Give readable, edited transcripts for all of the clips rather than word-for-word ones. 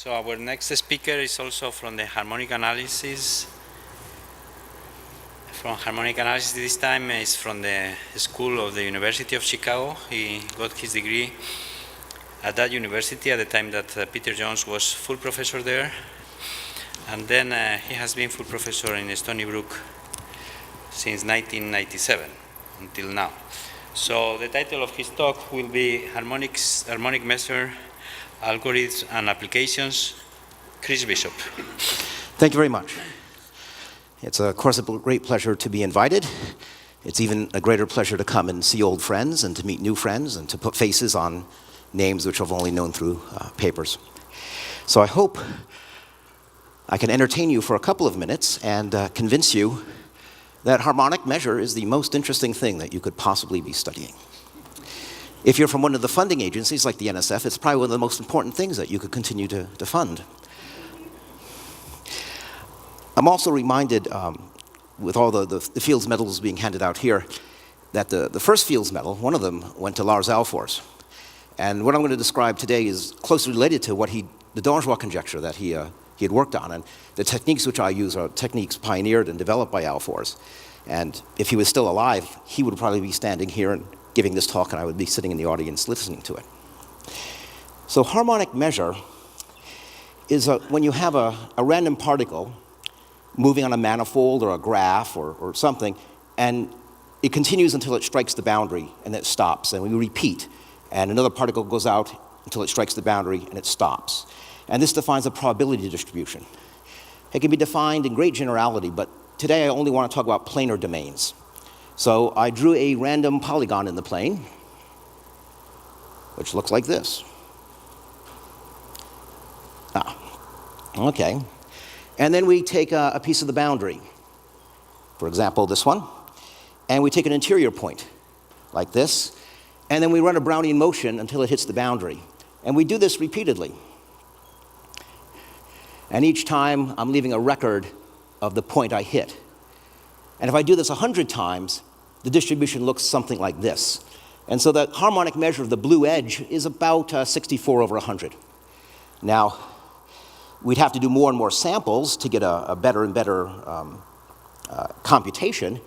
So our next speaker is also from the harmonic analysis. From harmonic analysis this time is from the school of the University of Chicago. He got his degree at that university at the time that Peter Jones was full professor there. And then he has been full professor in Stony Brook since 1997 until now. So the title of his talk will be Harmonic Measure, Algorithms and Applications. Chris Bishop. Thank you very much. It's, of course, a great pleasure to be invited. It's even a greater pleasure to come and see old friends and to meet new friends and to put faces on names which I've only known through papers. So I hope I can entertain you for a couple of minutes and convince you that harmonic measure is the most interesting thing that you could possibly be studying. If you're from one of the funding agencies like the NSF, it's probably one of the most important things that you could continue to fund. I'm also reminded, with all the Fields medals being handed out here, that the first Fields medal, one of them, went to Lars Alfors. And what I'm going to describe today is closely related to what the Order Conjecture that he had worked on. And the techniques which I use are techniques pioneered and developed by Alfors. And if he was still alive, he would probably be standing here and giving this talk, and I would be sitting in the audience listening to it. So harmonic measure is when you have a random particle moving on a manifold or a graph or something, and it continues until it strikes the boundary, and it stops, and we repeat. And another particle goes out until it strikes the boundary, and it stops. And this defines a probability distribution. It can be defined in great generality, but today I only want to talk about planar domains. So I drew a random polygon in the plane, which looks like this. Okay. And then we take a piece of the boundary, for example, this one, and we take an interior point, like this, and then we run a Brownian motion until it hits the boundary. And we do this repeatedly. And each time, I'm leaving a record of the point I hit. And if I do this 100 times, the distribution looks something like this. And so the harmonic measure of the blue edge is about 64 over 100. Now, we'd have to do more and more samples to get a better and better computation.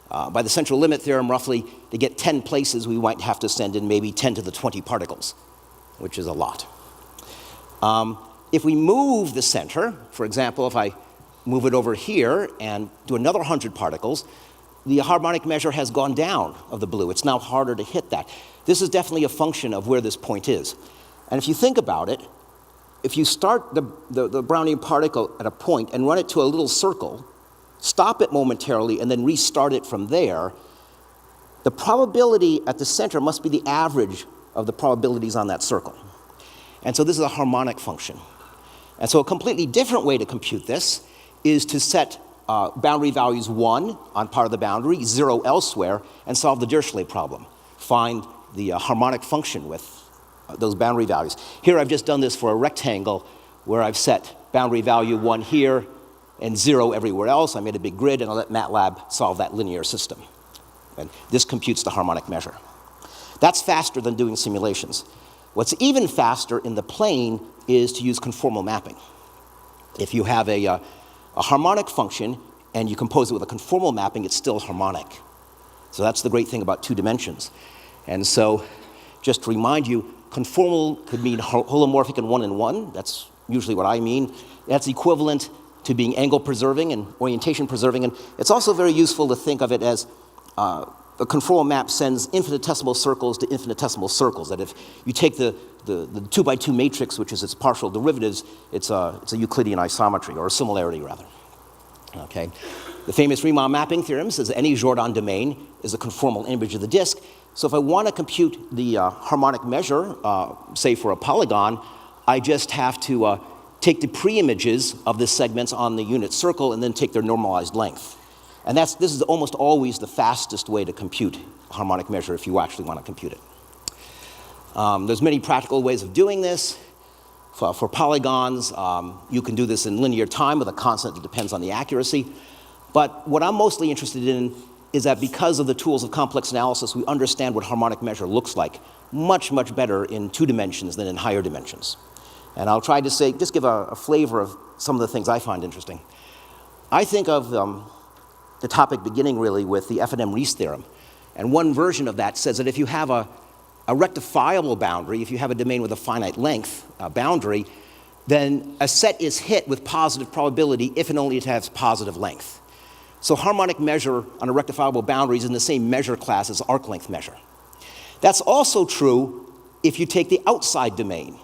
By the central limit theorem, roughly, to get 10 places, we might have to send in maybe 10 to the 20 particles, which is a lot. If we move the center, for example, if I move it over here and do another 100 particles, the harmonic measure has gone down of the blue. It's now harder to hit that. This is definitely a function of where this point is. And if you think about it, if you start the Brownian particle at a point and run it to a little circle, stop it momentarily, and then restart it from there, the probability at the center must be the average of the probabilities on that circle. And so this is a harmonic function. And so a completely different way to compute this is to set boundary values 1 on part of the boundary, 0 elsewhere, and solve the Dirichlet problem. Find the harmonic function with those boundary values. Here I've just done this for a rectangle where I've set boundary value 1 here and 0 everywhere else. I made a big grid, and I let MATLAB solve that linear system. And this computes the harmonic measure. That's faster than doing simulations. What's even faster in the plane is to use conformal mapping. If you have a harmonic function and you compose it with a conformal mapping, it's still harmonic. So that's the great thing about 2 dimensions. And so just to remind you, conformal could mean holomorphic and 1 and 1. That's usually what I mean. That's equivalent to being angle preserving and orientation preserving. And it's also very useful to think of it as a conformal map sends infinitesimal circles to infinitesimal circles. That if you take the 2 by 2 matrix, which is its partial derivatives, it's a Euclidean isometry, or a similarity rather. Okay. The famous Riemann mapping theorem says any Jordan domain is a conformal image of the disk. So if I want to compute the harmonic measure, say for a polygon, I just have to take the pre-images of the segments on the unit circle and then take their normalized length. And this is almost always the fastest way to compute a harmonic measure if you actually want to compute it. There's many practical ways of doing this. For polygons, you can do this in linear time with a constant that depends on the accuracy. But what I'm mostly interested in is that because of the tools of complex analysis, we understand what harmonic measure looks like much, much better in 2 dimensions than in higher dimensions. And I'll try to say, just give a flavor of some of the things I find interesting. I think of the topic beginning really with the Epidemic Theorem. And one version of that says that if you have a rectifiable boundary, if you have a domain with a finite length boundary, then a set is hit with positive probability if and only it has positive length. So harmonic measure on a rectifiable boundary is in the same measure class as arc length measure. That's also true if you take the outside domain.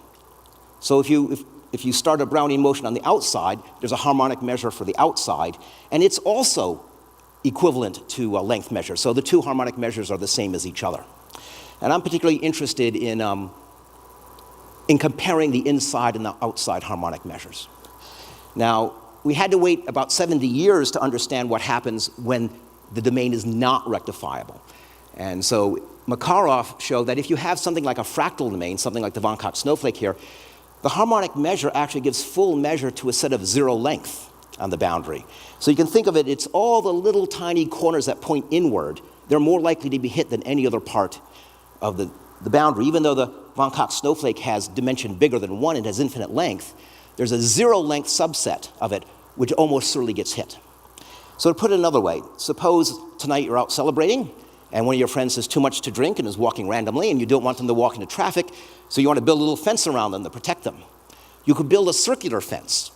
So if you start a Brownian motion on the outside, there's a harmonic measure for the outside, and it's also equivalent to a length measure. So the two harmonic measures are the same as each other. And I'm particularly interested in comparing the inside and the outside harmonic measures. Now, we had to wait about 70 years to understand what happens when the domain is not rectifiable. And so Makarov showed that if you have something like a fractal domain, something like the von Koch snowflake here, the harmonic measure actually gives full measure to a set of zero length on the boundary. So you can think of it, it's all the little tiny corners that point inward. They're more likely to be hit than any other part of the boundary. Even though the von Koch snowflake has dimension bigger than 1, it has infinite length, there's a zero length subset of it which almost certainly gets hit. So to put it another way, suppose tonight you're out celebrating and one of your friends has too much to drink and is walking randomly and you don't want them to walk into traffic, so you want to build a little fence around them to protect them. You could build a circular fence,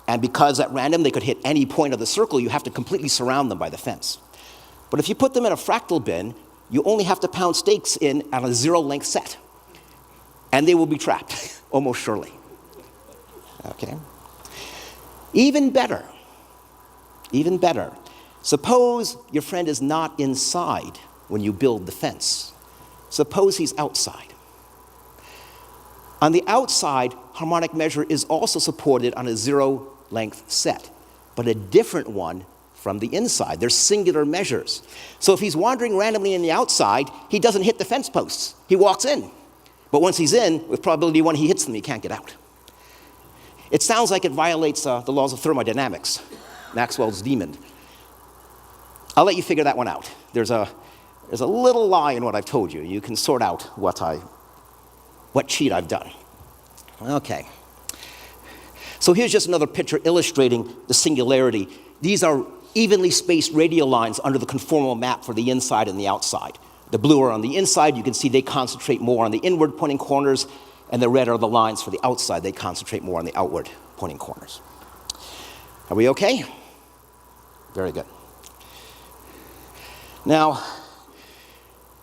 and because at random they could hit any point of the circle, you have to completely surround them by the fence. But if you put them in a fractal bin, you only have to pound stakes in on a zero length set, and they will be trapped, almost surely. Okay? Even better, suppose your friend is not inside when you build the fence. Suppose he's outside. On the outside, harmonic measure is also supported on a zero length set, but a different one from the inside. They're singular measures. So if he's wandering randomly in the outside, he doesn't hit the fence posts. He walks in. But once he's in, with probability 1, he hits them, he can't get out. It sounds like it violates the laws of thermodynamics, Maxwell's demon. I'll let you figure that one out. There's a little lie in what I've told you. You can sort out what cheat I've done. Okay. So here's just another picture illustrating the singularity. These are evenly spaced radial lines under the conformal map for the inside and the outside. The blue are on the inside. You can see they concentrate more on the inward pointing corners, and the red are the lines for the outside. They concentrate more on the outward pointing corners. Are we okay? Very good. Now,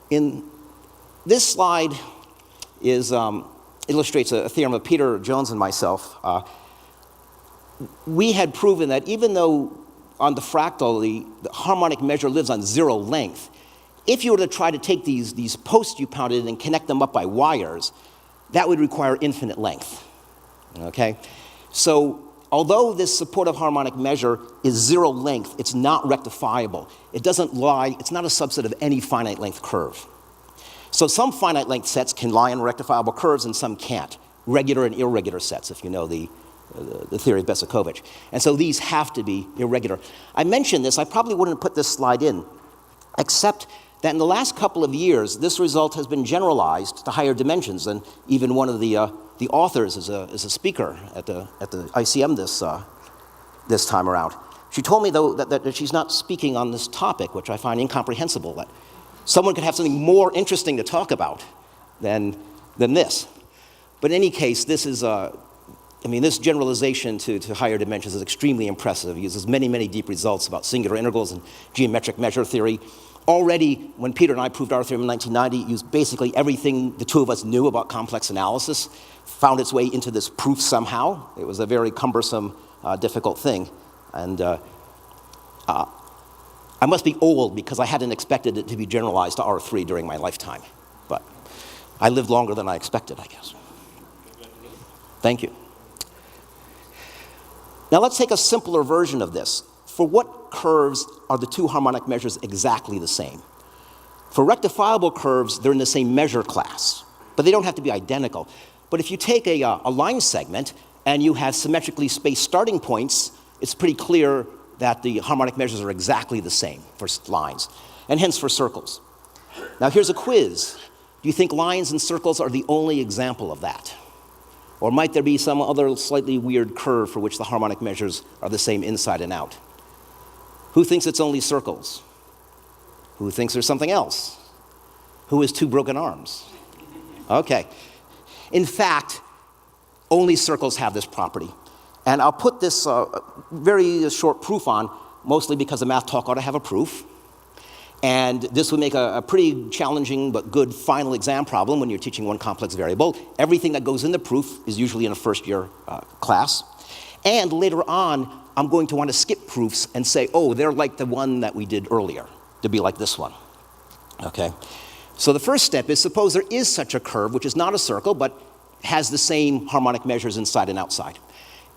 in this slide illustrates a theorem of Peter Jones and myself. We had proven that even though on the fractal the harmonic measure lives on zero length, if you were to try to take these posts you pounded and connect them up by wires, that would require infinite length. Okay? So although this supportive harmonic measure is zero length, it's not rectifiable. It's not a subset of any finite length curve. So some finite length sets can lie on rectifiable curves and some can't. Regular and irregular sets, if you know the theory of Besekovich. And so these have to be irregular. I mentioned this, I probably wouldn't put this slide in, except that in the last couple of years, this result has been generalized to higher dimensions, and even one of the authors is a speaker at the ICM this time around. She told me, though, that she's not speaking on this topic, which I find incomprehensible, that someone could have something more interesting to talk about than this. But in any case, this is this generalization to higher dimensions is extremely impressive. It uses many, many deep results about singular integrals and geometric measure theory. Already, when Peter and I proved our theorem in 1990, it used basically everything the two of us knew about complex analysis, found its way into this proof somehow. It was a very cumbersome, difficult thing. And I must be old because I hadn't expected it to be generalized to R3 during my lifetime. But I lived longer than I expected, I guess. Thank you. Now let's take a simpler version of this. For what curves are the two harmonic measures exactly the same? For rectifiable curves, they're in the same measure class, but they don't have to be identical. But if you take a line segment and you have symmetrically spaced starting points, it's pretty clear that the harmonic measures are exactly the same for lines, and hence for circles. Now here's a quiz. Do you think lines and circles are the only example of that? Or might there be some other slightly weird curve for which the harmonic measures are the same inside and out? Who thinks it's only circles? Who thinks there's something else? Who has two broken arms? Okay. In fact, only circles have this property. And I'll put this very short proof on, mostly because a math talk ought to have a proof. And this would make a pretty challenging but good final exam problem when you're teaching one complex variable. Everything that goes in the proof is usually in a first-year class. And later on, I'm going to want to skip proofs and say, oh, they're like the one that we did earlier, to be like this one. Okay? So the first step is, suppose there is such a curve, which is not a circle, but has the same harmonic measures inside and outside.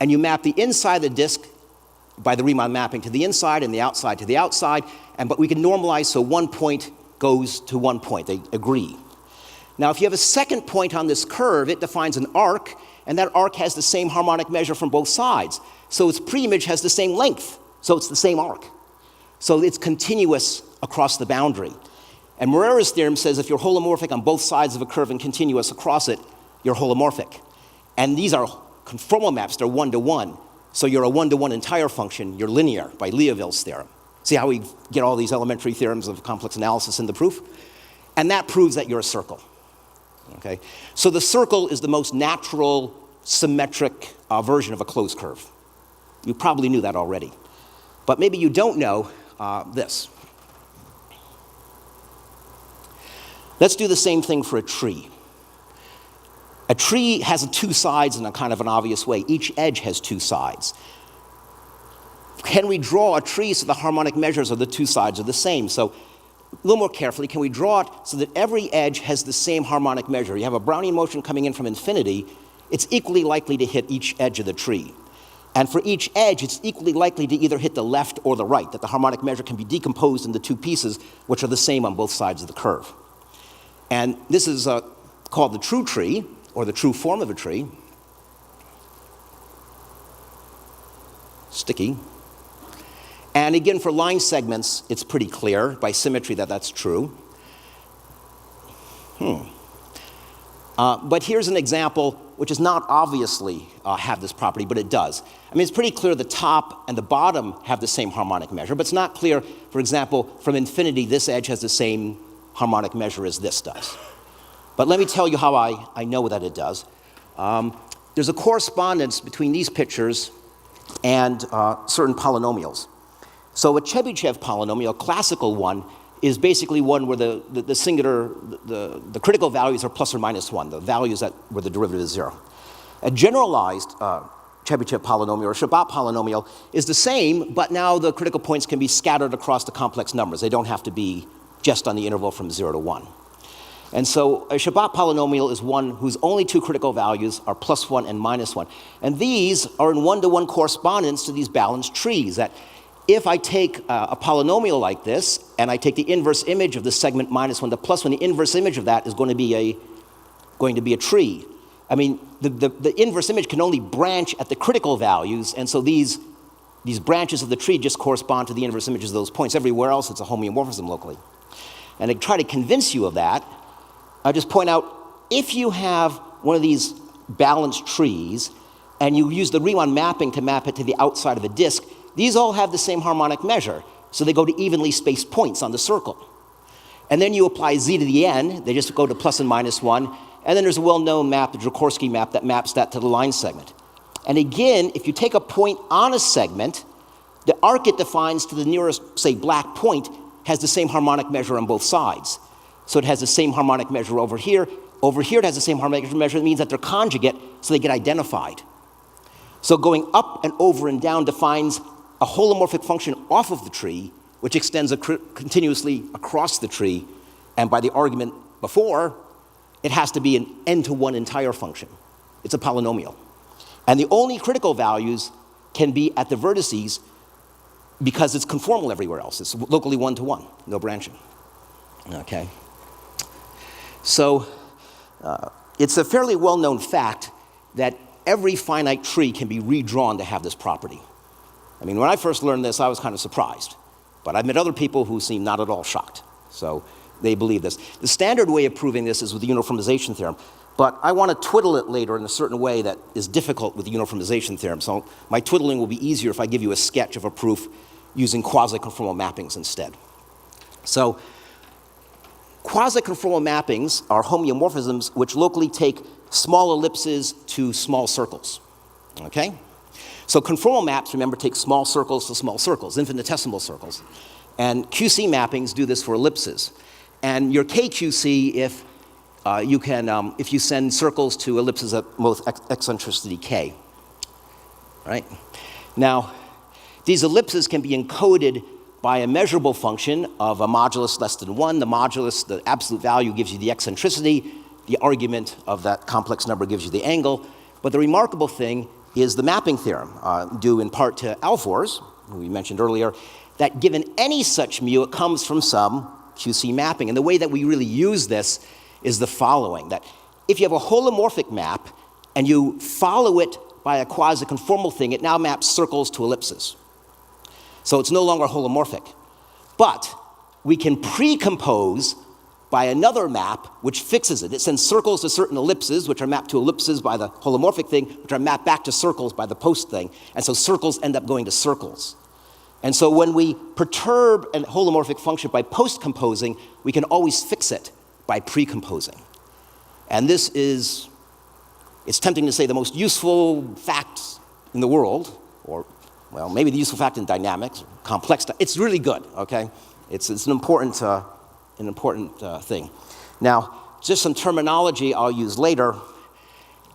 And you map the inside of the disk by the Riemann mapping to the inside and the outside to the outside, but we can normalize so one point goes to one point. They agree. Now, if you have a second point on this curve, it defines an arc, and that arc has the same harmonic measure from both sides. So its preimage has the same length, so it's the same arc. So it's continuous across the boundary. And Moreira's theorem says if you're holomorphic on both sides of a curve and continuous across it, you're holomorphic. And these are conformal maps, they're one-to-one. So you're a one-to-one entire function, you're linear by Liouville's theorem. See how we get all these elementary theorems of complex analysis in the proof? And that proves that you're a circle. Okay? So the circle is the most natural, symmetric version of a closed curve. You probably knew that already. But maybe you don't know this. Let's do the same thing for a tree. A tree has two sides in a kind of an obvious way. Each edge has two sides. Can we draw a tree so the harmonic measures of the two sides are the same? So a little more carefully, can we draw it so that every edge has the same harmonic measure? You have a Brownian motion coming in from infinity, it's equally likely to hit each edge of the tree. And for each edge, it's equally likely to either hit the left or the right, that the harmonic measure can be decomposed into two pieces, which are the same on both sides of the curve. And this is called the true tree, or the true form of a tree. Sticky. And again, for line segments, it's pretty clear by symmetry that that's true. But here's an example which does not obviously have this property, but it does. I mean, it's pretty clear the top and the bottom have the same harmonic measure, but it's not clear, for example, from infinity, this edge has the same harmonic measure as this does. But let me tell you how I know that it does. There's a correspondence between these pictures and certain polynomials. So a Chebyshev polynomial, a classical one, is basically one where the singular, the critical values are plus or minus one, the values where the derivative is zero. A generalized Chebyshev polynomial or Shabbat polynomial is the same, but now the critical points can be scattered across the complex numbers. They don't have to be just on the interval from 0 to 1. And so a Shabbat polynomial is one whose only two critical values are plus 1 and minus 1. And these are in one-to-one correspondence to these balanced trees, that if I take a polynomial like this, and I take the inverse image of the segment minus 1 to plus 1, the inverse image of that is going to be a tree. I mean, the inverse image can only branch at the critical values, and so these branches of the tree just correspond to the inverse images of those points. Everywhere else, it's a homeomorphism locally. And to try to convince you of that, I'll just point out, if you have one of these balanced trees, and you use the Riemann mapping to map it to the outside of a disk, these all have the same harmonic measure, so they go to evenly spaced points on the circle. And then you apply z to the n, they just go to plus and minus 1, and then there's a well-known map, the Joukowski map, that maps that to the line segment. And again, if you take a point on a segment, the arc it defines to the nearest, say, black point has the same harmonic measure on both sides. So it has the same harmonic measure over here. Over here it has the same harmonic measure. It means that they're conjugate, so they get identified. So going up and over and down defines a holomorphic function off of the tree, which extends continuously across the tree. And by the argument before, it has to be an n-to-1 entire function. It's a polynomial. And the only critical values can be at the vertices because it's conformal everywhere else. It's locally one-to-one, no branching. Okay. So it's a fairly well-known fact that every finite tree can be redrawn to have this property. I mean, when I first learned this, I was kind of surprised. But I've met other people who seem not at all shocked. So they believe this. The standard way of proving this is with the uniformization theorem. But I want to twiddle it later in a certain way that is difficult with the uniformization theorem. So my twiddling will be easier if I give you a sketch of a proof using quasi-conformal mappings instead. So quasi-conformal mappings are homeomorphisms which locally take small ellipses to small circles, okay? So conformal maps, remember, take small circles to small circles, infinitesimal circles. And QC mappings do this for ellipses. And your KQC if you send circles to ellipses at most eccentricity k, right? Now, these ellipses can be encoded by a measurable function of a modulus less than 1. The modulus, the absolute value, gives you the eccentricity. The argument of that complex number gives you the angle. But the remarkable thing is the mapping theorem, due in part to Alfors, who we mentioned earlier, that given any such mu, it comes from some QC mapping. And the way that we really use this is the following, that if you have a holomorphic map and you follow it by a quasi-conformal thing, it now maps circles to ellipses. So it's no longer holomorphic. But we can pre-compose by another map which fixes it. It sends circles to certain ellipses, which are mapped to ellipses by the holomorphic thing, which are mapped back to circles by the post thing. And so circles end up going to circles. And so when we perturb a holomorphic function by post-composing, we can always fix it by pre-composing. And this is, it's tempting to say, the most useful fact in the world, or, well, maybe the useful fact in dynamics, complex. It's really good, okay? It's an important thing. Now, just some terminology I'll use later.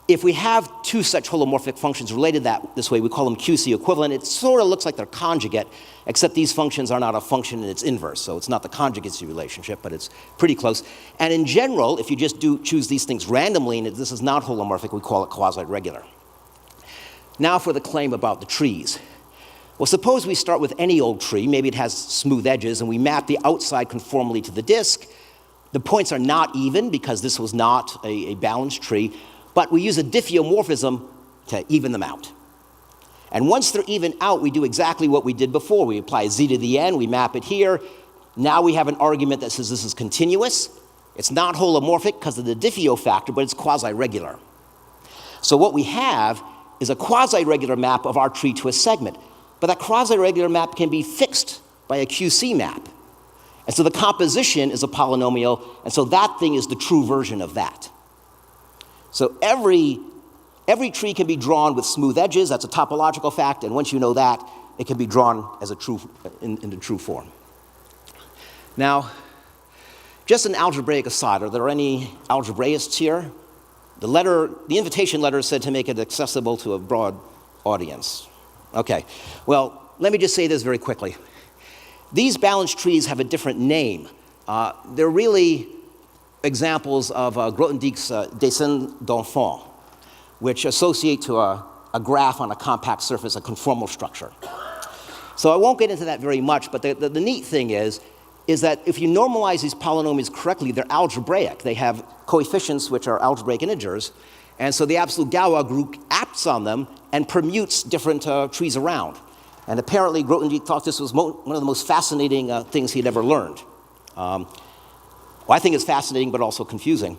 If we have two such holomorphic functions related this way, we call them QC equivalent. It sort of looks like they're conjugate, except these functions are not a function in its inverse. So it's not the conjugacy relationship, but it's pretty close. And in general, if you just choose these things randomly, and this is not holomorphic, we call it quasi-regular. Now for the claim about the trees. Well, suppose we start with any old tree. Maybe it has smooth edges, and we map the outside conformally to the disk. The points are not even because this was not a balanced tree, but we use a diffeomorphism to even them out. And once they're even out, we do exactly what we did before. We apply z to the n, we map it here. Now we have an argument that says this is continuous. It's not holomorphic because of the diffeo factor, but it's quasi-regular. So what we have is a quasi-regular map of our tree to a segment. But that quasi-regular map can be fixed by a QC map. And so the composition is a polynomial, and so that thing is the true version of that. So every tree can be drawn with smooth edges. That's a topological fact, and once you know that, it can be drawn as a in the true form. Now, just an algebraic aside, are there any algebraists here? The invitation letter said to make it accessible to a broad audience. Okay, well, let me just say this very quickly. These balanced trees have a different name. They're really examples of Grothendieck's dessins d'enfant, which associate to a graph on a compact surface, a conformal structure. So I won't get into that very much, but the neat thing is that if you normalize these polynomials correctly, they're algebraic. They have coefficients which are algebraic integers, and so the absolute Galois group acts on them and permutes different trees around. And apparently Grothendieck thought this was one of the most fascinating things he'd ever learned. Well, I think it's fascinating, but also confusing.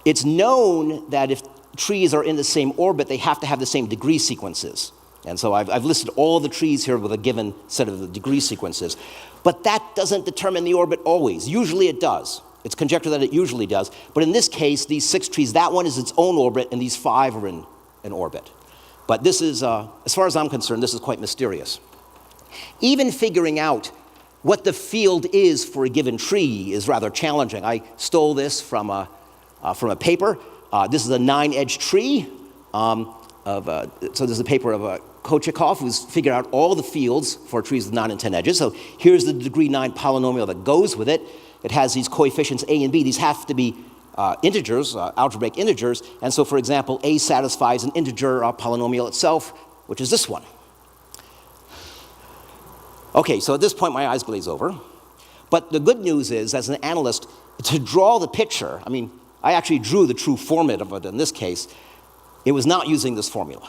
It's known that if trees are in the same orbit, they have to have the same degree sequences. And so I've listed all the trees here with a given set of the degree sequences. But that doesn't determine the orbit always. Usually it does. It's conjecture that it usually does. But in this case, these 6 trees, that one is its own orbit, and these 5 are in an orbit. But this is, as far as I'm concerned, this is quite mysterious. Even figuring out what the field is for a given tree is rather challenging. I stole this from a paper. This is a 9-edge tree. So this is a paper of Kochikov, who's figured out all the fields for trees with 9 and 10 edges. So here's the degree 9 polynomial that goes with it. It has these coefficients a and b. These have to be integers, algebraic integers. And so, for example, a satisfies an integer polynomial itself, which is this one. Okay, so at this point, my eyes glaze over. But the good news is, as an analyst, to draw the picture, I mean, I actually drew the true format of it in this case. It was not using this formula.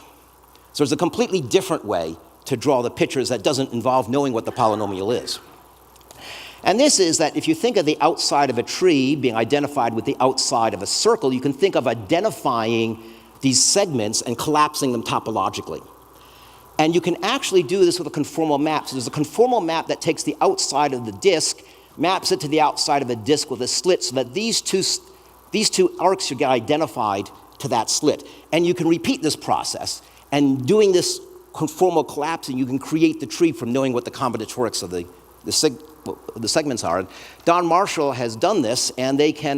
So there's a completely different way to draw the pictures that doesn't involve knowing what the polynomial is. And this is that if you think of the outside of a tree being identified with the outside of a circle, you can think of identifying these segments and collapsing them topologically. And you can actually do this with a conformal map. So there's a conformal map that takes the outside of the disk, maps it to the outside of the disk with a slit so that these two arcs get identified to that slit. And you can repeat this process. And doing this conformal collapsing, you can create the tree from knowing what the combinatorics of the segments are. And Don Marshall has done this, and they can,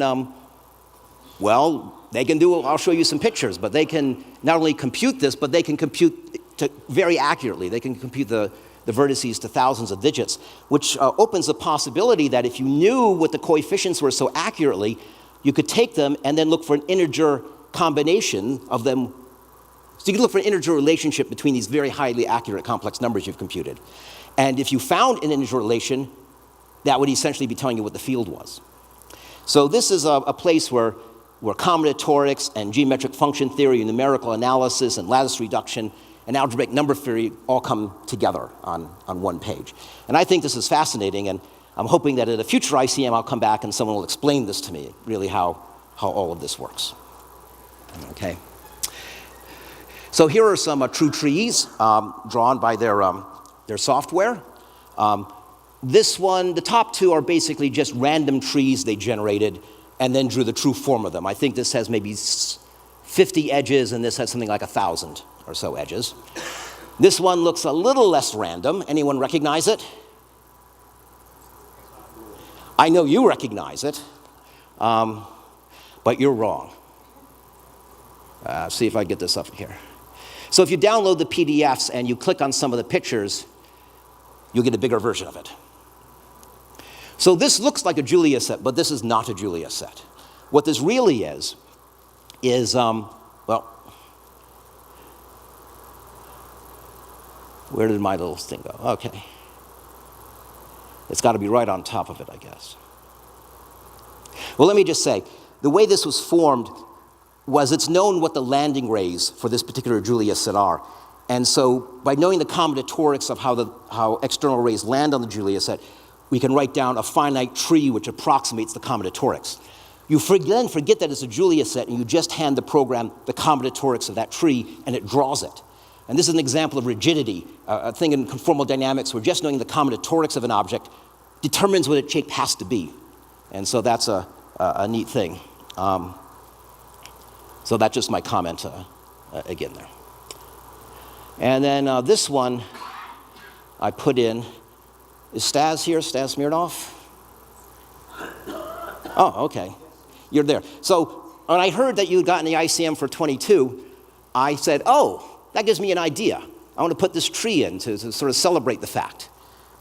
they can do, I'll show you some pictures, but they can not only compute this, but they can compute very accurately. They can compute the vertices to thousands of digits, which opens the possibility that if you knew what the coefficients were so accurately, you could take them and then look for an integer combination of them. So you can look for an integer relationship between these very highly accurate complex numbers you've computed. And if you found an integer relation, that would essentially be telling you what the field was. So this is a place where combinatorics and geometric function theory and numerical analysis and lattice reduction and algebraic number theory all come together on one page. And I think this is fascinating, and I'm hoping that at a future ICM I'll come back and someone will explain this to me, really how all of this works. Okay. So here are some true trees drawn by their software. This one, the top two are basically just random trees they generated and then drew the true form of them. I think this has maybe 50 edges and this has something like 1,000 or so edges. This one looks a little less random. Anyone recognize it? I know you recognize it, but you're wrong. See if I get this up here. So if you download the PDFs and you click on some of the pictures, you'll get a bigger version of it. So this looks like a Julia set, but this is not a Julia set. What this really is where did my little thing go? Okay. It's got to be right on top of it, I guess. Well, let me just say, the way this was formed was it's known what the landing rays for this particular Julia set are. And so by knowing the combinatorics of how external rays land on the Julia set, we can write down a finite tree which approximates the combinatorics. You then forget that it's a Julia set, and you just hand the program the combinatorics of that tree, and it draws it. And this is an example of rigidity, a thing in conformal dynamics where just knowing the combinatorics of an object determines what its shape has to be. And so that's a neat thing. So that's just my comment again there. And then this one I put in, is Stas here, Stas Smirnov? Oh, okay, you're there. So when I heard that you had gotten the ICM for 22, I said, oh, that gives me an idea. I want to put this tree in to sort of celebrate the fact.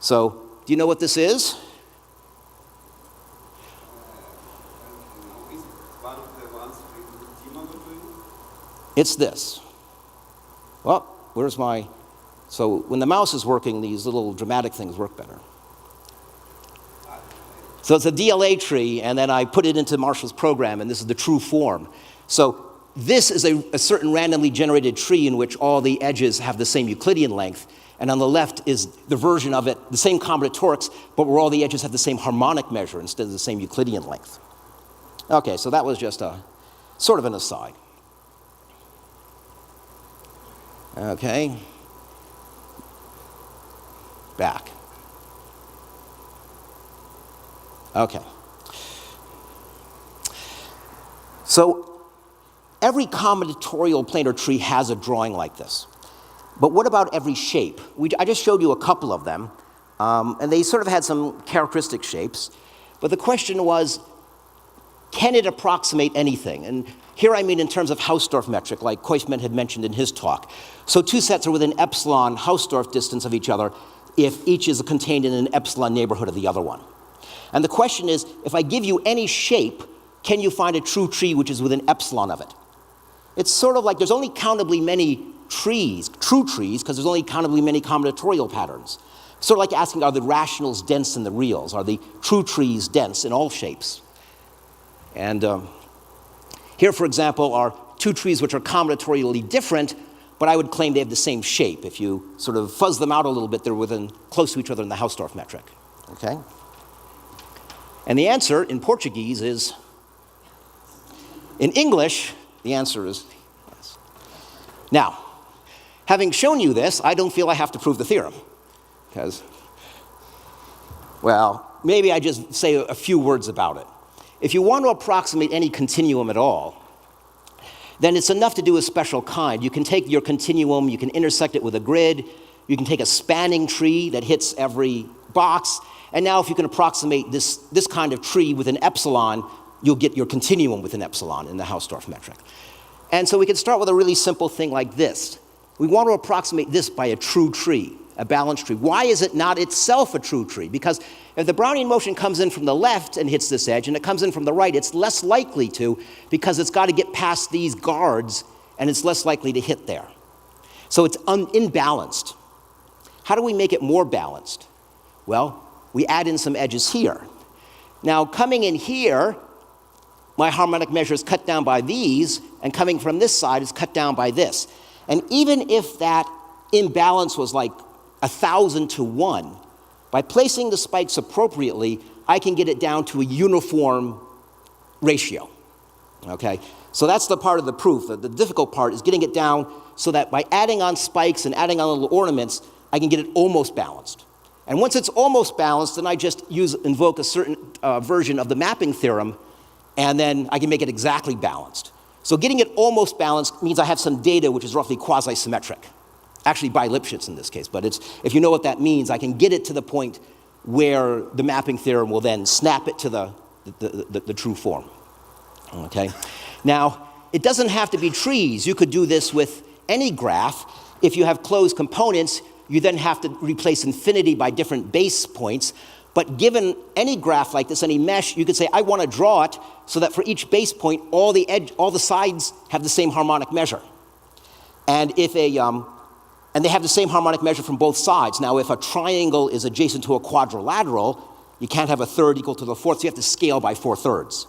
So do you know what this is? It's this. Well, where's my... So when the mouse is working, these little dramatic things work better. So it's a DLA tree, and then I put it into Marshall's program, and this is the true form. So this is a certain randomly generated tree in which all the edges have the same Euclidean length, and on the left is the version of it, the same combinatorics, but where all the edges have the same harmonic measure instead of the same Euclidean length. Okay, so that was just a sort of an aside. Okay. Back. Okay. So every combinatorial planar tree has a drawing like this. But what about every shape? I just showed you a couple of them, and they sort of had some characteristic shapes. But the question was, can it approximate anything? And here I mean in terms of Hausdorff metric, like Koifman had mentioned in his talk. So two sets are within epsilon Hausdorff distance of each other if each is contained in an epsilon neighborhood of the other one. And the question is, if I give you any shape, can you find a true tree which is within epsilon of it? It's sort of like there's only countably many trees, true trees, because there's only countably many combinatorial patterns. Sort of like asking, are the rationals dense in the reals? Are the true trees dense in all shapes? And here, for example, are two trees which are combinatorially different, but I would claim they have the same shape. If you sort of fuzz them out a little bit, they're close to each other in the Hausdorff metric. Okay? And the answer in Portuguese is, in English, the answer is yes. Now, having shown you this, I don't feel I have to prove the theorem, because, well, maybe I just say a few words about it. If you want to approximate any continuum at all, then it's enough to do a special kind. You can take your continuum, you can intersect it with a grid, you can take a spanning tree that hits every box, and now if you can approximate this kind of tree with an epsilon, you'll get your continuum with an epsilon in the Hausdorff metric. And so we can start with a really simple thing like this. We want to approximate this by a true tree, a balanced tree. Why is it not itself a true tree? Because if the Brownian motion comes in from the left and hits this edge, and it comes in from the right, it's less likely to, because it's got to get past these guards, and it's less likely to hit there. So it's imbalanced. How do we make it more balanced? Well, we add in some edges here. Now, coming in here, my harmonic measure is cut down by these, and coming from this side is cut down by this. And even if that imbalance was like 1,000 to 1, by placing the spikes appropriately, I can get it down to a uniform ratio, okay? So that's the part of the proof. The difficult part is getting it down so that by adding on spikes and adding on little ornaments, I can get it almost balanced. And once it's almost balanced, then I just invoke a certain version of the mapping theorem, and then I can make it exactly balanced. So getting it almost balanced means I have some data which is roughly quasi-symmetric. Actually by Lipschitz in this case, but if you know what that means, I can get it to the point where the mapping theorem will then snap it to the true form, okay? Now, it doesn't have to be trees. You could do this with any graph. If you have closed components, you then have to replace infinity by different base points, but given any graph like this, any mesh, you could say, I want to draw it so that for each base point, all the sides have the same harmonic measure. And and they have the same harmonic measure from both sides. Now, if a triangle is adjacent to a quadrilateral, you can't have a third equal to the fourth, so you have to scale by 4/3.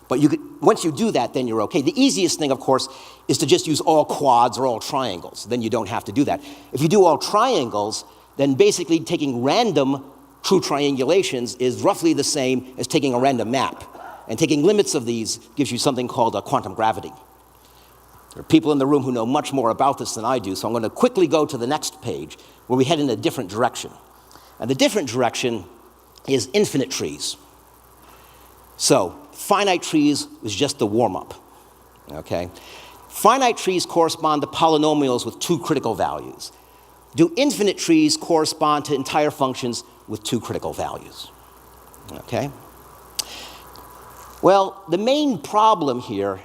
But once you do that, then you're okay. The easiest thing, of course, is to just use all quads or all triangles. Then you don't have to do that. If you do all triangles, then basically taking random true triangulations is roughly the same as taking a random map. And taking limits of these gives you something called a quantum gravity. There are people in the room who know much more about this than I do, so I'm going to quickly go to the next page where we head in a different direction. And the different direction is infinite trees. So finite trees is just the warm-up, okay? Finite trees correspond to polynomials with 2 critical values. Do infinite trees correspond to entire functions with 2 critical values, okay? Well, the main problem here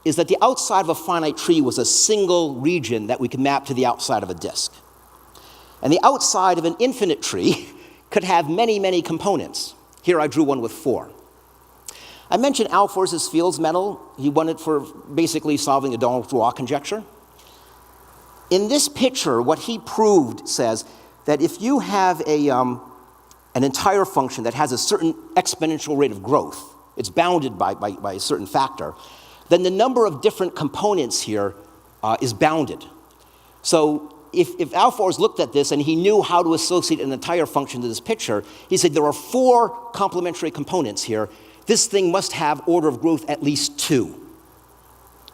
is that the outside of a finite tree was a single region that we could map to the outside of a disk. And the outside of an infinite tree could have many, many components. Here I drew one with 4. I mentioned Alfors's Fields medal. He won it for basically solving the Donald-Roy conjecture. In this picture, what he proved says that if you have an entire function that has a certain exponential rate of growth, it's bounded by a certain factor, then the number of different components here is bounded. So if Alfors looked at this and he knew how to associate an entire function to this picture, he said there are 4 complementary components here. This thing must have order of growth at least 2.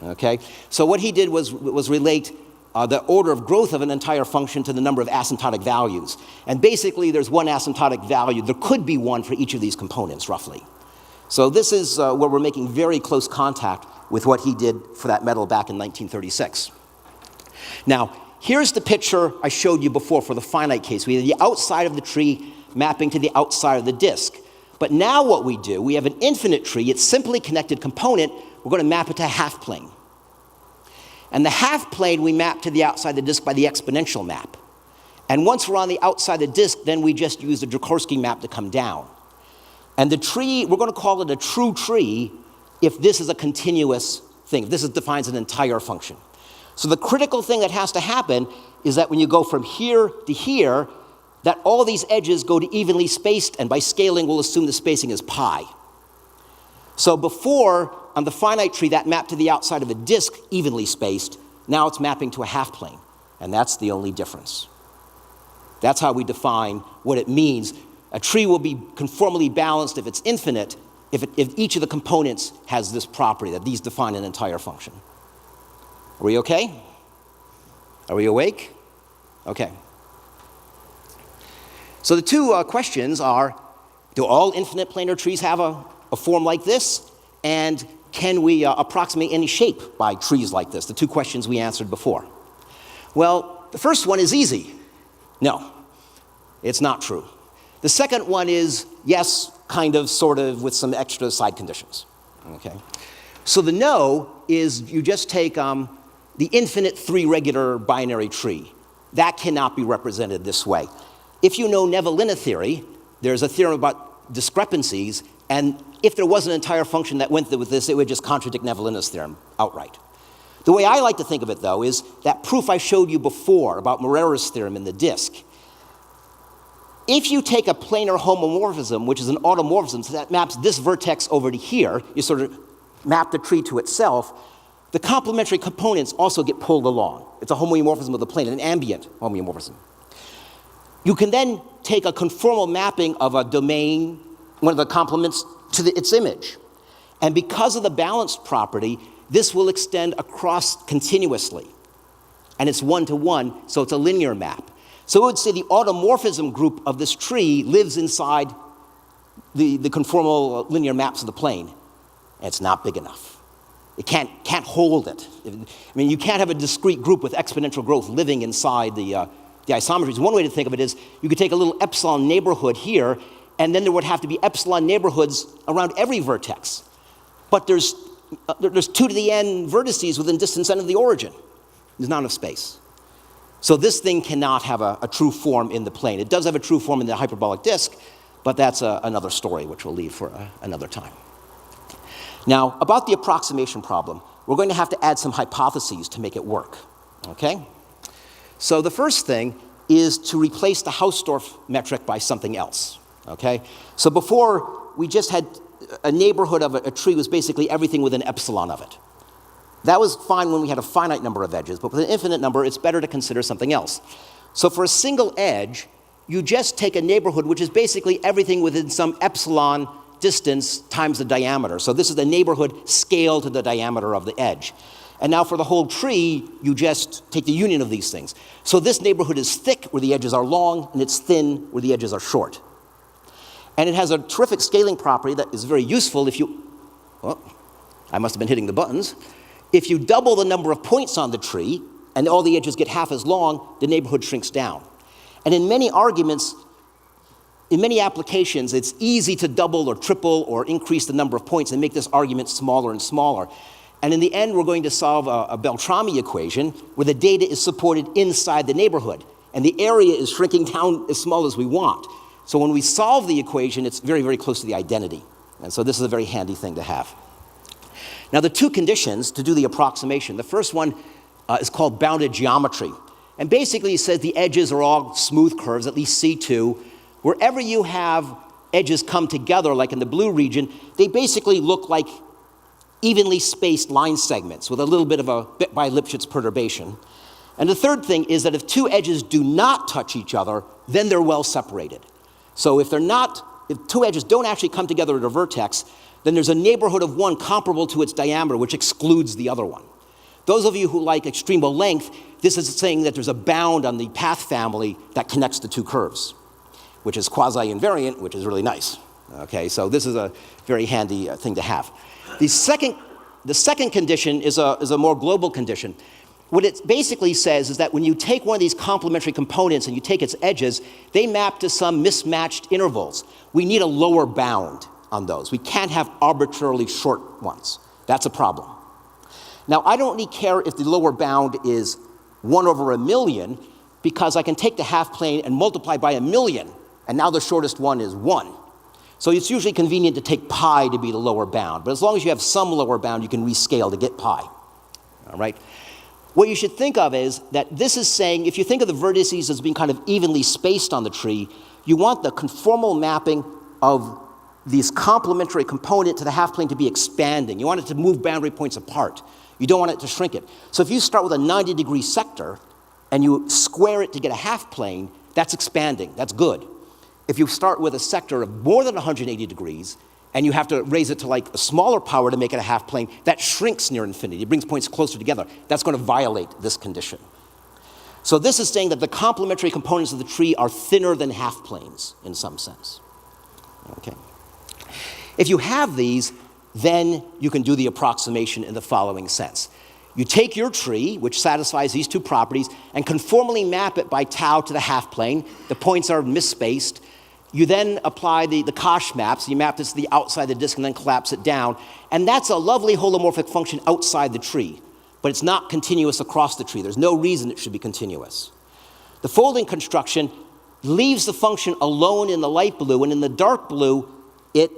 Okay? So what he did was relate the order of growth of an entire function to the number of asymptotic values. And basically there's one asymptotic value. There could be one for each of these components, roughly. So this is where we're making very close contact with what he did for that medal back in 1936. Now, here's the picture I showed you before for the finite case. We have the outside of the tree mapping to the outside of the disk. But now what we do, we have an infinite tree, it's simply connected component, we're going to map it to a half plane. And the half plane we map to the outside of the disk by the exponential map. And once we're on the outside of the disk, then we just use the Joukowsky map to come down. And the tree, we're going to call it a true tree if this is a continuous thing, if this defines an entire function. So the critical thing that has to happen is that when you go from here to here, that all these edges go to evenly spaced, and by scaling, we'll assume the spacing is pi. So before, on the finite tree, that mapped to the outside of a disk evenly spaced, now it's mapping to a half plane, and that's the only difference. That's how we define what it means A tree will be conformally balanced if it's infinite, if each of the components has this property, that these define an entire function. Are we okay? Are we awake? Okay. So the two questions are, do all infinite planar trees have a form like this? And can we approximate any shape by trees like this? The two questions we answered before. Well, the first one is easy. No, it's not true. The second one is yes, kind of, sort of, with some extra side conditions. Okay. So the no is you just take the infinite three regular binary tree. That cannot be represented this way. If you know Nevelina theory, there's a theorem about discrepancies, and if there was an entire function that went with this, it would just contradict Nevelina's theorem outright. The way I like to think of it, though, is that proof I showed you before about Morera's theorem in the disk. If you take a planar homomorphism, which is an automorphism, so that maps this vertex over to here, you sort of map the tree to itself, the complementary components also get pulled along. It's a homeomorphism of the plane, an ambient homeomorphism. You can then take a conformal mapping of a domain, one of the complements, to its image. And because of the balanced property, this will extend across continuously. And it's one-to-one, so it's a linear map. So I would say the automorphism group of this tree lives inside the conformal linear maps of the plane. And it's not big enough. It can't hold it. I mean, you can't have a discrete group with exponential growth living inside the isometries. One way to think of it is you could take a little epsilon neighborhood here, and then there would have to be epsilon neighborhoods around every vertex. But there's 2 to the n vertices within distance n of the origin. There's not enough space. So this thing cannot have a true form in the plane. It does have a true form in the hyperbolic disk, but that's another story, which we'll leave for another time. Now, about the approximation problem, we're going to have to add some hypotheses to make it work, okay? So the first thing is to replace the Hausdorff metric by something else, okay? So before, we just had a neighborhood of a tree was basically everything with an epsilon of it. That was fine when we had a finite number of edges, but with an infinite number, it's better to consider something else. So for a single edge, you just take a neighborhood which is basically everything within some epsilon distance times the diameter. So this is the neighborhood scaled to the diameter of the edge. And now for the whole tree, you just take the union of these things. So this neighborhood is thick where the edges are long, and it's thin where the edges are short. And it has a terrific scaling property that is very useful if you, well, I must have been hitting the buttons. If you double the number of points on the tree, and all the edges get half as long, the neighborhood shrinks down. And in many arguments, in many applications, it's easy to double or triple or increase the number of points and make this argument smaller and smaller. And in the end, we're going to solve a Beltrami equation where the data is supported inside the neighborhood, and the area is shrinking down as small as we want. So when we solve the equation, it's very, very close to the identity. And so this is a very handy thing to have. Now, the two conditions to do the approximation, the first one is called bounded geometry. And basically, it says the edges are all smooth curves, at least C2. Wherever you have edges come together, like in the blue region, they basically look like evenly spaced line segments with a little bit of a bit by Lipschitz perturbation. And the third thing is that if two edges do not touch each other, then they're well separated. So if two edges don't actually come together at a vertex, then there's a neighborhood of one comparable to its diameter, which excludes the other one. Those of you who like extremal length, this is saying that there's a bound on the path family that connects the two curves, which is quasi-invariant, which is really nice. Okay, so this is a very handy thing to have. The second condition is a more global condition. What it basically says is that when you take one of these complementary components and you take its edges, they map to some mismatched intervals. We need a lower bound on those. We can't have arbitrarily short ones. That's a problem. Now, I don't really care if the lower bound is 1/1,000,000, because I can take the half plane and multiply by 1,000,000, and now the shortest one is 1. So it's usually convenient to take pi to be the lower bound. But as long as you have some lower bound, you can rescale to get pi. All right? What you should think of is that this is saying, if you think of the vertices as being kind of evenly spaced on the tree, you want the conformal mapping of this complementary component to the half plane to be expanding. You want it to move boundary points apart. You don't want it to shrink it. So if you start with a 90-degree sector and you square it to get a half plane, that's expanding. That's good. if you start with a sector of more than 180 degrees, and you have to raise it to like a smaller power to make it a half plane, that shrinks near infinity. It brings points closer together. That's going to violate this condition. So this is saying that the complementary components of the tree are thinner than half planes in some sense. Okay. If you have these, then you can do the approximation in the following sense. You take your tree, which satisfies these two properties, and conformally map it by tau to the half plane. The points are misspaced. You then apply the Koch maps. You map this to the outside of the disk and then collapse it down. And that's a lovely holomorphic function outside the tree. But it's not continuous across the tree. There's no reason it should be continuous. The folding construction leaves the function alone in the light blue, and in the dark blue, it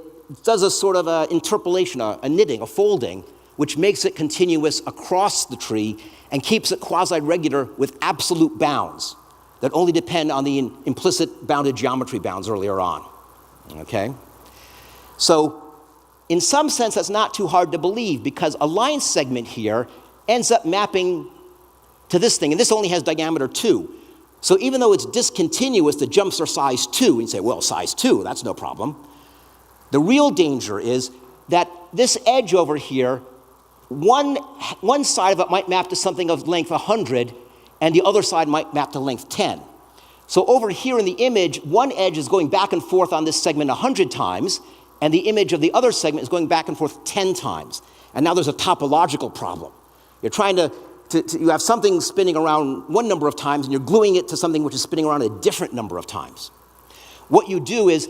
does a sort of an interpolation, a knitting, a folding, which makes it continuous across the tree and keeps it quasi-regular with absolute bounds that only depend on the implicit bounded geometry bounds earlier on. Okay? So, in some sense, that's not too hard to believe, because a line segment here ends up mapping to this thing, and this only has diameter 2. So even though it's discontinuous, the jumps are size 2, and you say, well, size 2, that's no problem. The real danger is that this edge over here, one side of it might map to something of length 100, and the other side might map to length 10. So over here in the image, one edge is going back and forth on this segment 100 times, and the image of the other segment is going back and forth 10 times. And now there's a topological problem. You're trying you have something spinning around one number of times, and you're gluing it to something which is spinning around a different number of times. What you do is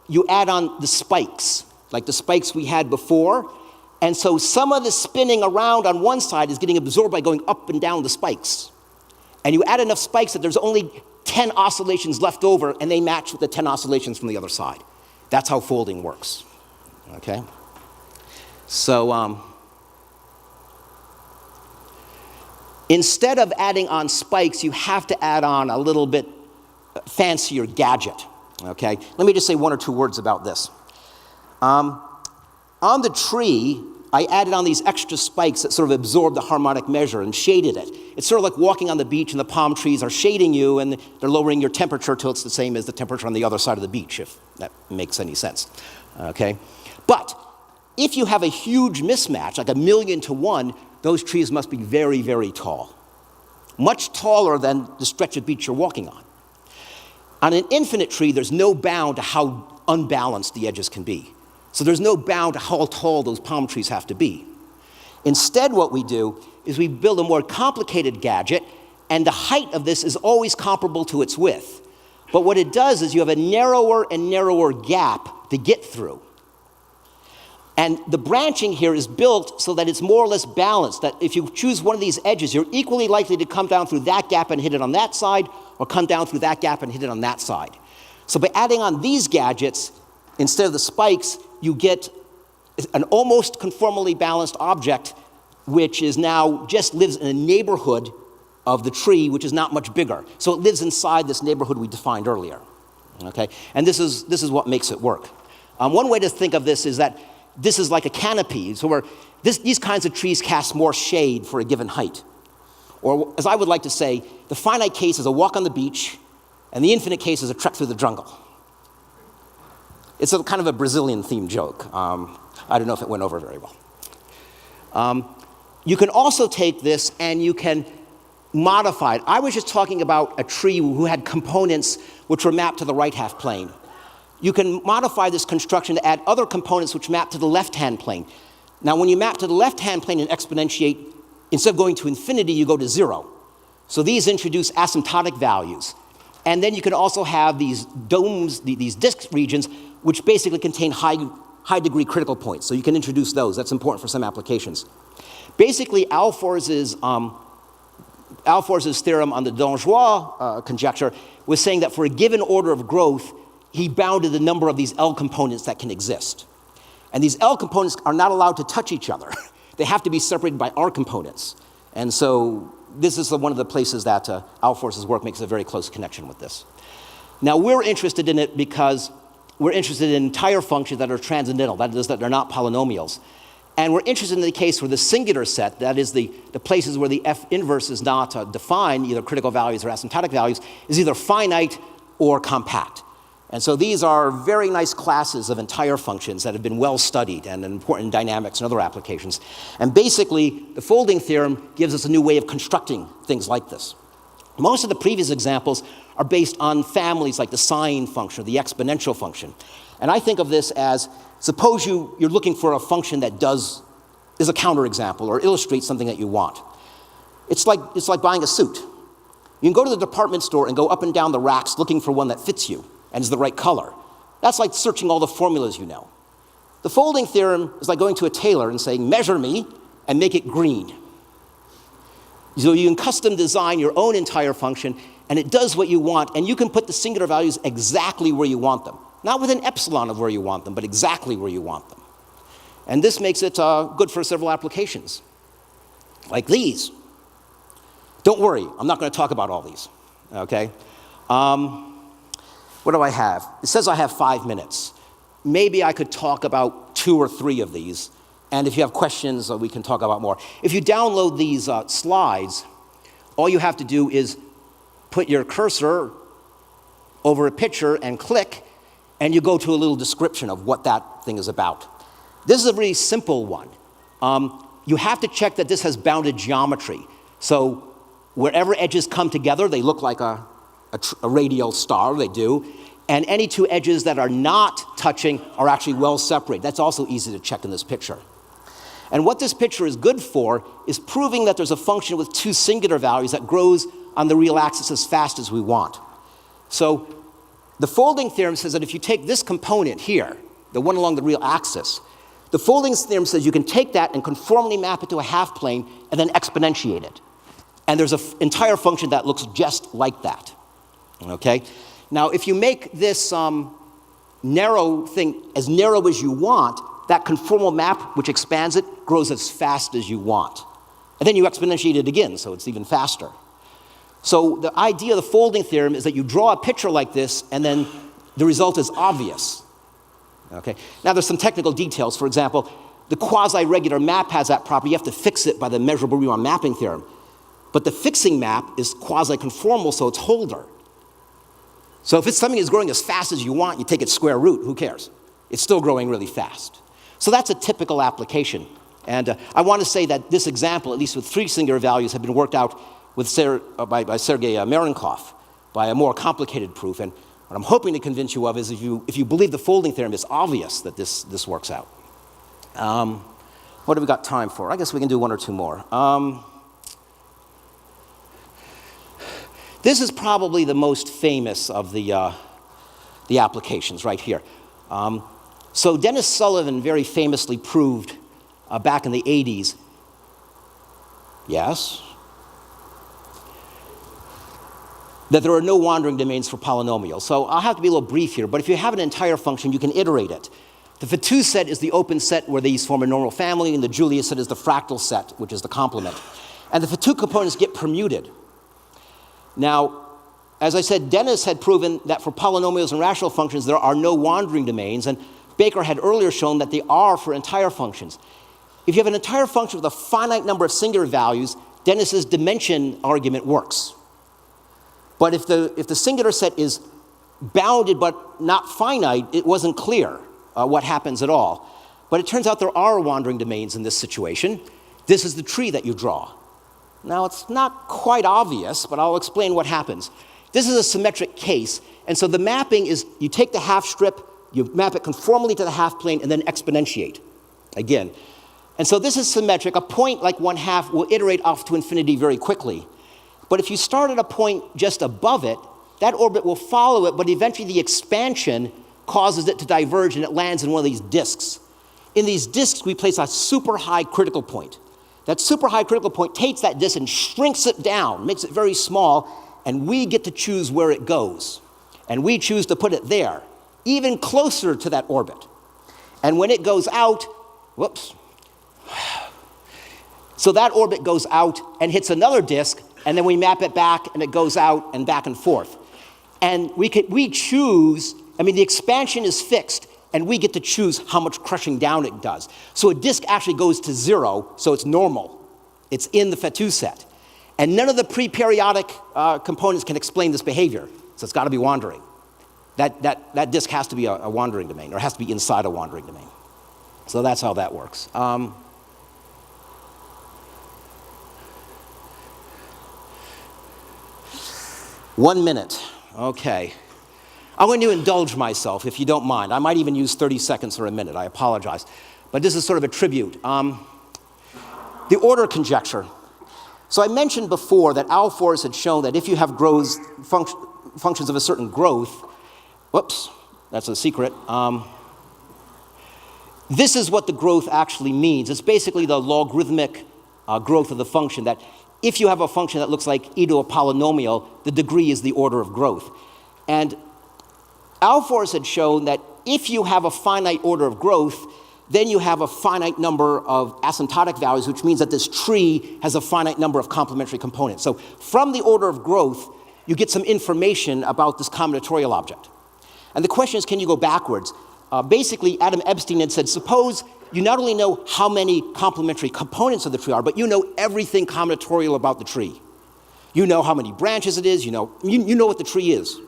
you add on the spikes, like the spikes we had before, and so some of the spinning around on one side is getting absorbed by going up and down the spikes. And you add enough spikes that there's only 10 oscillations left over, and they match with the 10 oscillations from the other side. That's how folding works. Okay? So, instead of adding on spikes, you have to add on a little bit fancier gadget. Okay? Let me just say one or two words about this. On the tree, I added on these extra spikes that sort of absorb the harmonic measure and shaded it. It's sort of like walking on the beach and the palm trees are shading you and they're lowering your temperature till it's the same as the temperature on the other side of the beach, if that makes any sense. Okay? But if you have a huge mismatch, like 1,000,000 to 1, those trees must be very, very tall. Much taller than the stretch of beach you're walking on. On an infinite tree, there's no bound to how unbalanced the edges can be. So there's no bound to how tall those palm trees have to be. Instead, what we do is we build a more complicated gadget, and the height of this is always comparable to its width. But what it does is you have a narrower and narrower gap to get through. And the branching here is built so that it's more or less balanced, that if you choose one of these edges, you're equally likely to come down through that gap and hit it on that side, or come down through that gap and hit it on that side. So by adding on these gadgets, instead of the spikes, you get an almost conformally balanced object, which is now just lives in a neighborhood of the tree, which is not much bigger. So it lives inside this neighborhood we defined earlier. Okay? And this is what makes it work. One way to think of this is that this is like a canopy, so these kinds of trees cast more shade for a given height. Or, as I would like to say, the finite case is a walk on the beach, and the infinite case is a trek through the jungle. It's a kind of a Brazilian-themed joke. I don't know if it went over very well. You can also take this and you can modify it. I was just talking about a tree who had components which were mapped to the right half plane. You can modify this construction to add other components which map to the left-hand plane. Now, when you map to the left-hand plane and exponentiate, instead of going to infinity, you go to 0. So these introduce asymptotic values. And then you can also have these domes, these disk regions, which basically contain high-degree critical points. So you can introduce those. That's important for some applications. Basically, Alfors's theorem on the Donjois conjecture was saying that for a given order of growth, he bounded the number of these L components that can exist. And these L components are not allowed to touch each other. They have to be separated by R components. And so this is one of the places that Alfors's work makes a very close connection with this. Now, we're interested in it because we're interested in entire functions that are transcendental, that is, that they're not polynomials. And we're interested in the case where the singular set, that is the places where the F inverse is not defined, either critical values or asymptotic values, is either finite or compact. And so these are very nice classes of entire functions that have been well studied and important in dynamics and other applications. And basically, the folding theorem gives us a new way of constructing things like this. Most of the previous examples are based on families like the sine function or the exponential function. And I think of this as, suppose you're looking for a function that is a counterexample or illustrates something that you want. It's like buying a suit. You can go to the department store and go up and down the racks looking for one that fits you and is the right color. That's like searching all the formulas you know. The folding theorem is like going to a tailor and saying, measure me and make it green. So you can custom design your own entire function, and it does what you want, and you can put the singular values exactly where you want them. Not with an epsilon of where you want them, but exactly where you want them. And this makes it good for several applications, like these. Don't worry, I'm not going to talk about all these, okay? What do I have? It says I have 5 minutes. Maybe I could talk about 2 or 3 of these, and if you have questions, we can talk about more. If you download these slides, all you have to do is put your cursor over a picture and click, and you go to a little description of what that thing is about. This is a really simple one. You have to check that this has bounded geometry. So wherever edges come together, they look like a radial star, they do. And any 2 edges that are not touching are actually well separated. That's also easy to check in this picture. And what this picture is good for is proving that there's a function with 2 singular values that grows on the real axis as fast as we want. So the folding theorem says that if you take this component here, the one along the real axis, the folding theorem says you can take that and conformally map it to a half plane and then exponentiate it. And there's an entire function that looks just like that, okay? Now, if you make this narrow thing as narrow as you want, that conformal map, which expands it, grows as fast as you want. And then you exponentiate it again, so it's even faster. So the idea of the folding theorem is that you draw a picture like this, and then the result is obvious. Okay? Now, there's some technical details. For example, the quasi-regular map has that property. You have to fix it by the measurable Riemann mapping theorem. But the fixing map is quasi-conformal, so it's Holder. So if something is growing as fast as you want, you take its square root, who cares? It's still growing really fast. So that's a typical application. And I want to say that this example, at least with 3 singular values, have been worked out with by Sergei Marenkov by a more complicated proof. And what I'm hoping to convince you of is if you believe the folding theorem, it's obvious that this works out. What have we got time for? I guess we can do 1 or 2 more. This is probably the most famous of the applications right here. So Dennis Sullivan very famously proved back in the 80s, yes, that there are no wandering domains for polynomials. So I'll have to be a little brief here, but if you have an entire function, you can iterate it. The Fatou set is the open set where these form a normal family, and the Julia set is the fractal set, which is the complement. And the Fatou components get permuted. Now, as I said, Dennis had proven that for polynomials and rational functions, there are no wandering domains, and Baker had earlier shown that they are for entire functions. If you have an entire function with a finite number of singular values, Dennis's dimension argument works. But if the singular set is bounded but not finite, it wasn't clear what happens at all. But it turns out there are wandering domains in this situation. This is the tree that you draw. Now, it's not quite obvious, but I'll explain what happens. This is a symmetric case, and so the mapping is you take the half strip, you map it conformally to the half plane, and then exponentiate again. And so this is symmetric. A point like 1/2 will iterate off to infinity very quickly. But if you start at a point just above it, that orbit will follow it, but eventually the expansion causes it to diverge, and it lands in one of these disks. In these disks, we place a super high critical point. That super high critical point takes that disk and shrinks it down, makes it very small, and we get to choose where it goes. And we choose to put it there, even closer to that orbit. And when it goes out, whoops. So that orbit goes out and hits another disk, and then we map it back, and it goes out and back and forth. And we choose, the expansion is fixed, and we get to choose how much crushing down it does. So a disk actually goes to 0, so it's normal. It's in the Fatou set. And none of the pre-periodic components can explain this behavior, so it's got to be wandering. that disk has to be a wandering domain, or has to be inside a wandering domain. So that's how that works. 1 minute, okay. I'm going to indulge myself, if you don't mind. I might even use 30 seconds or a minute, I apologize. But this is sort of a tribute. The order conjecture. So I mentioned before that Alfors had shown that if you have functions of a certain growth, whoops, that's a secret. This is what the growth actually means. It's basically the logarithmic growth of the function, that if you have a function that looks like e to a polynomial, the degree is the order of growth. And Alfors had shown that if you have a finite order of growth, then you have a finite number of asymptotic values, which means that this tree has a finite number of complementary components. So from the order of growth, you get some information about this combinatorial object. And the question is, can you go backwards? Basically, Adam Epstein had said, suppose you not only know how many complementary components of the tree are, but you know everything combinatorial about the tree. You know how many branches it is, you know what the tree is.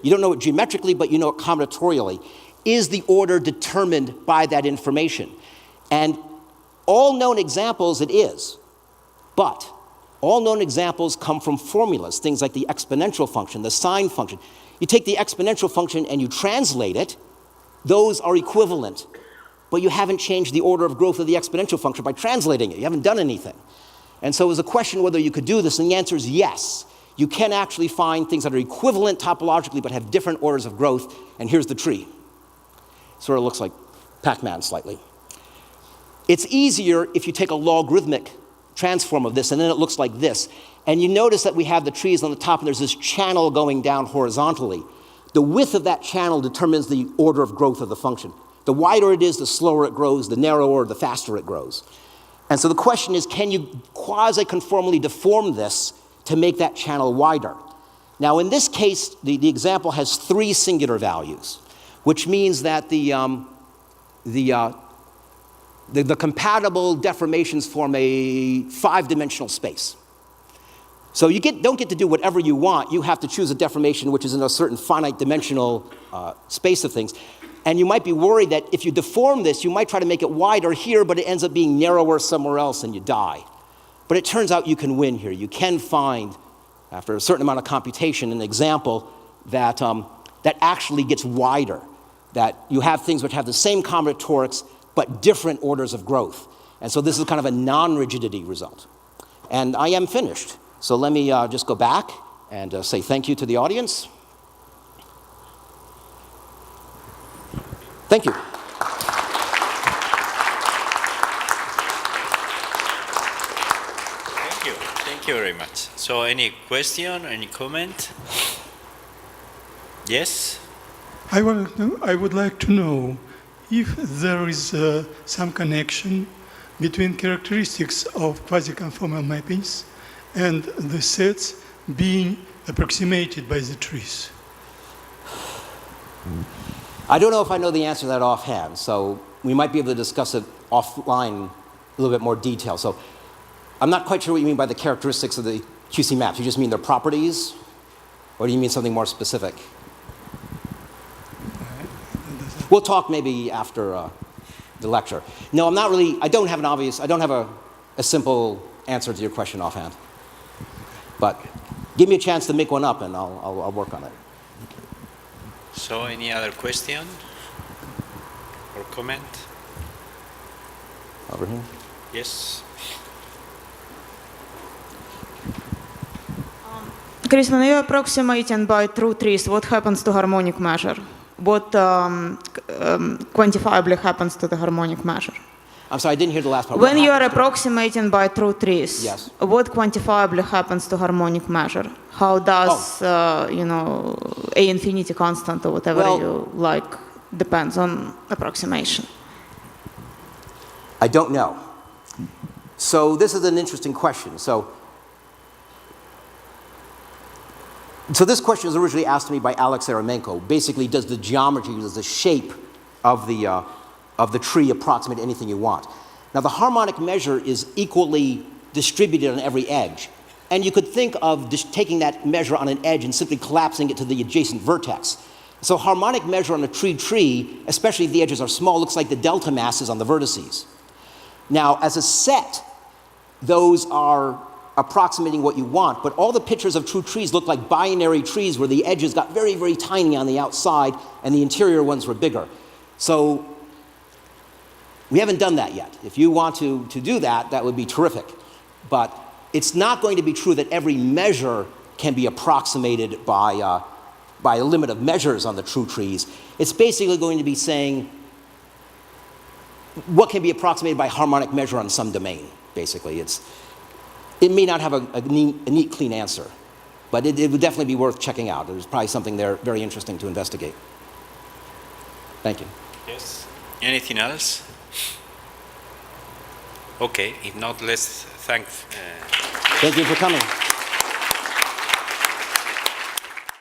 You don't know it geometrically, but you know it combinatorially. Is the order determined by that information? And all known examples, it is. But all known examples come from formulas, things like the exponential function, the sine function. You take the exponential function and you translate it, those are equivalent. But you haven't changed the order of growth of the exponential function by translating it. You haven't done anything. And so it was a question whether you could do this, and the answer is yes. You can actually find things that are equivalent topologically but have different orders of growth, and here's the tree. Sort of looks like Pac-Man slightly. It's easier if you take a logarithmic transform of this, and then it looks like this. And you notice that we have the trees on the top, and there's this channel going down horizontally. The width of that channel determines the order of growth of the function. The wider it is, the slower it grows. The narrower, the faster it grows. And so the question is, can you quasi-conformally deform this to make that channel wider? Now, in this case, the example has 3 singular values, which means that the compatible deformations form a 5-dimensional space. So you don't get to do whatever you want. You have to choose a deformation which is in a certain finite dimensional space of things. And you might be worried that if you deform this, you might try to make it wider here, but it ends up being narrower somewhere else and you die. But it turns out you can win here. You can find, after a certain amount of computation, an example that, that actually gets wider, that you have things which have the same combinatorics but different orders of growth. And so this is kind of a non-rigidity result. And I am finished. So let me just go back and say thank you to the audience. Thank you. Thank you. Thank you very much. So any question, any comment? Yes? I would like to know if there is some connection between characteristics of quasi-conformal mappings and the sets being approximated by the trees. I don't know if I know the answer to that offhand, so we might be able to discuss it offline in a little bit more detail. So I'm not quite sure what you mean by the characteristics of the QC maps. You just mean their properties? Or do you mean something more specific? We'll talk maybe after the lecture. No, I'm not really, I don't have a simple answer to your question offhand. But give me a chance to make one up and I'll work on it. So any other question or comment? Over here. Chris, when you're approximating by true trees, what happens to harmonic measure? What quantifiably happens to the harmonic measure? I'm sorry, I didn't hear the last part. When you are approximating by true trees, yes, what quantifiably happens to harmonic measure? How does, A infinity constant or whatever you like depends on approximation? I don't know. So this is an interesting question. So this question was originally asked to me by Alex Eremenko. Basically, does the geometry, does the shape of the tree approximate anything you want? Now, the harmonic measure is equally distributed on every edge. And you could think of just taking that measure on an edge and simply collapsing it to the adjacent vertex. So harmonic measure on a tree, especially if the edges are small, looks like the delta masses on the vertices. Now, as a set, those are approximating what you want, but all the pictures of true trees look like binary trees where the edges got very, very tiny on the outside and the interior ones were bigger. So we haven't done that yet. If you want to do that, that would be terrific. But it's not going to be true that every measure can be approximated by a limit of measures on the true trees. It's basically going to be saying what can be approximated by harmonic measure on some domain, basically. It may not have a neat, clean answer, but it would definitely be worth checking out. There's probably something there very interesting to investigate. Thank you. Yes. Anything else? Okay, if not, let's thank... Thank you for coming.